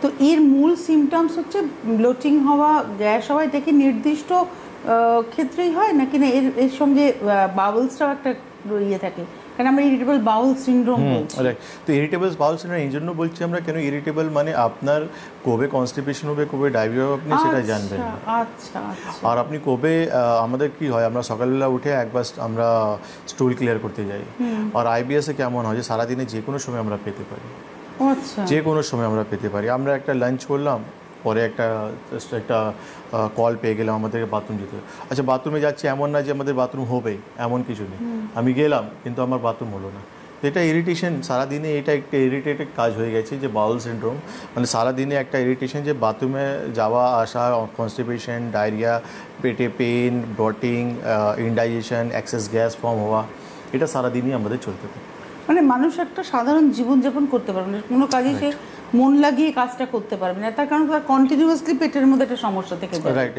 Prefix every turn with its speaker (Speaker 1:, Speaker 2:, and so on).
Speaker 1: তো এর মূল সিমটমস হচ্ছে ব্লোটিং হওয়া, গ্যাস হওয়া, এটা কি নির্দিষ্ট ক্ষেত্রেই হয় নাকি না এর সঙ্গে বাউলসটাও একটা ইয়ে থাকে? কারণ আমরা ইরিটেবল বাউল সিনড্রোম বলছি।
Speaker 2: তো ইরিটেবল বাউল সিনড্রোম এই জন্য বলছি আমরা, কেন ইরিটেবল মানে আপনার কবে কনস্টিপেশন হবে, কবে ডায়রিয়া হবে আপনি সেটা জানবেন না।
Speaker 1: আচ্ছা।
Speaker 2: আর আপনি কবে, আমাদের কি হয়, আমরা সকালবেলা উঠে একবার আমরা স্টুল ক্লিয়ার করতে যাই, আর আইবিএসে কেমন হয় যে সারাদিনে যে কোনো সময় আমরা পেতে পারি, যে কোনো সময় আমরা পেতে পারি। আমরা একটা লাঞ্চ করলাম, পরে একটা কল পেয়ে গেলাম আমাদেরকে বাথরুম যেতে হবে। আচ্ছা, বাথরুমে যাচ্ছি, এমন না যে আমাদের বাথরুম হবে, এমন কিছু নেই। আমি গেলাম কিন্তু আমার বাথরুম হলো না। তো এটা ইরিটেশন, সারাদিনে এটা একটা ইরিটেটেড কাজ হয়ে গেছে যে বাউল সিনড্রোম, মানে সারাদিনে একটা ইরিটেশন, যে বাথরুমে যাওয়া আসা, কনস্টিপেশন, ডায়রিয়া, পেটে pain, bloating, indigestion, excess gas form হওয়া, এটা সারাদিনই আমাদের চলতে থাকে।
Speaker 1: মানে মানুষ একটা সাধারণ জীবনযাপন করতে পারবে না, কোনো কাজে সে মন লাগিয়ে কাজটা করতে পারবে না, তার কারণ তার কন্টিনিউয়াসলি পেটের মধ্যে একটা সমস্যা থেকে যায়।
Speaker 2: রাইট।